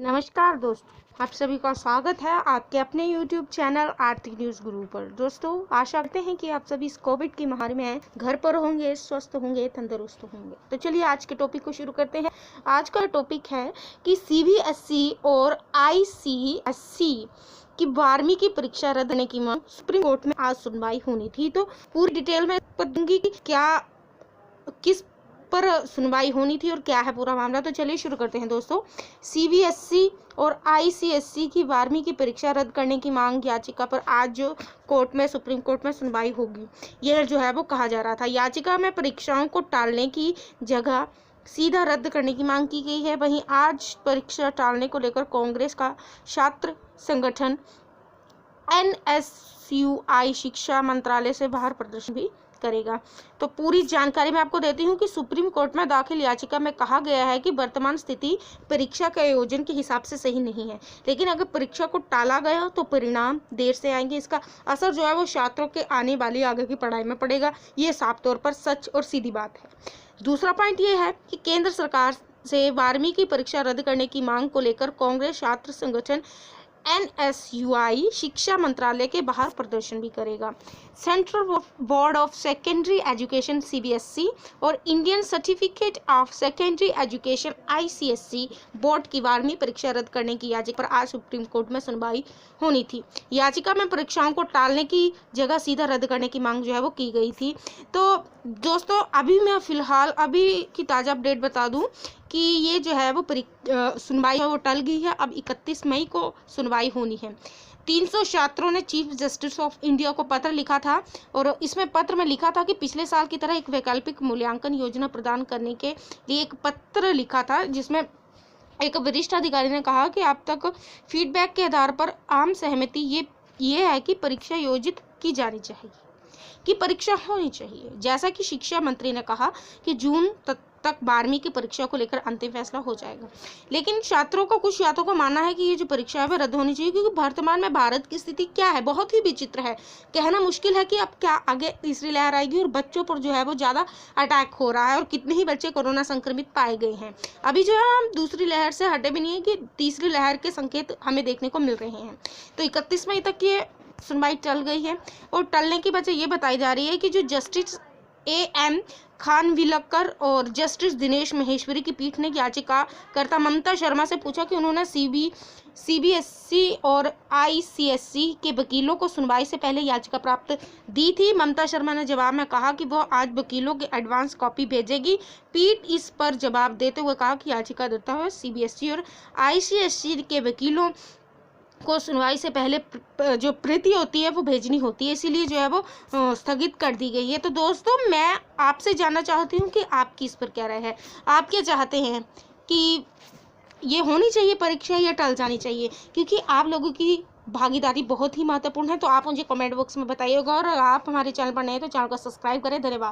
नमस्कार दोस्तों, आप सभी का स्वागत है आपके अपने YouTube चैनल आर्थिक न्यूज़ गुरु पर। दोस्तों, आशा करते हैं कि आप सभी इस कोविड की महामारी में घर पर होंगे, स्वस्थ होंगे, तंदुरुस्त होंगे। तो चलिए आज के टॉपिक को शुरू करते हैं। आज का टॉपिक है कि CBSE और ICSE की 12वीं की परीक्षा रद्द करने की मांग। सुप्रीम कोर्ट में आज सुनवाई होनी थी, तो पूरी डिटेल में बताऊंगी कि किस पर सुनवाई होनी थी और क्या है पूरा मामला। तो चलिए शुरू करते हैं दोस्तों। CBSE और ICSE की 12वीं की परीक्षा रद्द करने की मांग याचिका पर आज जो सुप्रीम कोर्ट में सुनवाई होगी, यह जो है वो कहा जा रहा था। याचिका में परीक्षाओं को टालने की जगह सीधा रद्द करने की मांग की गई है। वहीं आज परीक्षा टालने को लेकर कांग्रेस का छात्र संगठन NSUI शिक्षा मंत्रालय से बाहर प्रदर्शन भी करेगा। तो पूरी जानकारी मैं आपको देती हूँ कि सुप्रीम कोर्ट में दाखिल याचिका में कहा गया है कि वर्तमान स्थिति परीक्षा के आयोजन के हिसाब से सही नहीं है, लेकिन अगर परीक्षा को टाला गया तो परिणाम देर से आएंगे। इसका असर जो है वो छात्रों के आने वाली आगे की पढ़ाई में पड़ेगा। ये साफ तौर पर सच और सीधी बात है। दूसरा पॉइंट ये है कि केंद्र सरकार से 12वीं की परीक्षा रद्द करने की मांग को लेकर कांग्रेस छात्र संगठन NSUI शिक्षा मंत्रालय के बाहर प्रदर्शन भी करेगा। Central board of secondary education CBSE और Indian certificate of secondary education ICSE board की 12वीं परीक्षा रद्द करने की याचिका पर आज सुप्रीम कोर्ट में सुनवाई होनी थी। याचिका में परीक्षाओं को टालने की जगह सीधा रद्द करने की मांग जो है वो की गई थी। तो दोस्तों, अभी मैं फिलहाल अभी की ताज़ा अपडेट बता दूं कि ये जो है वो सुनवाई है वो टल गई है। अब 31 मई को सुनवाई होनी है। 300 छात्रों ने चीफ जस्टिस ऑफ इंडिया को पत्र लिखा था और इसमें पत्र में लिखा था कि पिछले साल की तरह एक वैकल्पिक मूल्यांकन योजना प्रदान करने के लिए एक पत्र लिखा था, जिसमें एक वरिष्ठ अधिकारी ने कहा कि अब तक फीडबैक के आधार पर आम सहमति ये है कि परीक्षा आयोजित की जानी चाहिए, कि परीक्षा होनी चाहिए। जैसा कि शिक्षा मंत्री ने कहा कि जून तक 12वीं की परीक्षा को लेकर अंतिम फैसला हो जाएगा। लेकिन कुछ छात्रों का मानना है कि ये जो परीक्षा है वह रद्द होनी चाहिए, क्योंकि वर्तमान में भारत की स्थिति क्या है, बहुत ही विचित्र है। कहना मुश्किल है कि अब क्या आगे तीसरी लहर आएगी और बच्चों पर जो है वो ज़्यादा अटैक हो रहा है और कितने ही बच्चे कोरोना संक्रमित पाए गए हैं। अभी जो है हम दूसरी लहर से हटे भी नहीं है कि तीसरी लहर के संकेत हमें देखने को मिल रहे हैं। तो 31 मई तक ये सुनवाई टल गई है और टलने की वजह ये बताई जा रही है कि जो जस्टिस AM खानविलकर और जस्टिस दिनेश महेश्वरी की पीठ ने याचिकाकर्ता ममता शर्मा से पूछा कि उन्होंने CBSE और ICSE के वकीलों को सुनवाई से पहले याचिका प्राप्त दी थी। ममता शर्मा ने जवाब में कहा कि वह आज वकीलों की एडवांस कॉपी भेजेगी। पीठ इस पर जवाब देते हुए कहा कि याचिकाकर्ता है CBSE और ICSE के वकीलों को सुनवाई से पहले जो प्रति होती है वो भेजनी होती है, इसीलिए जो है वो स्थगित कर दी गई है। तो दोस्तों, मैं आपसे जानना चाहती हूँ कि आपकी इस पर क्या राय है। आप क्या चाहते हैं कि ये होनी चाहिए परीक्षा या टल जानी चाहिए? क्योंकि आप लोगों की भागीदारी बहुत ही महत्वपूर्ण है। तो आप मुझे कमेंट बॉक्स में बताइएगा और आप हमारे चैनल पर नए हैं तो चैनल को सब्सक्राइब करें। धन्यवाद।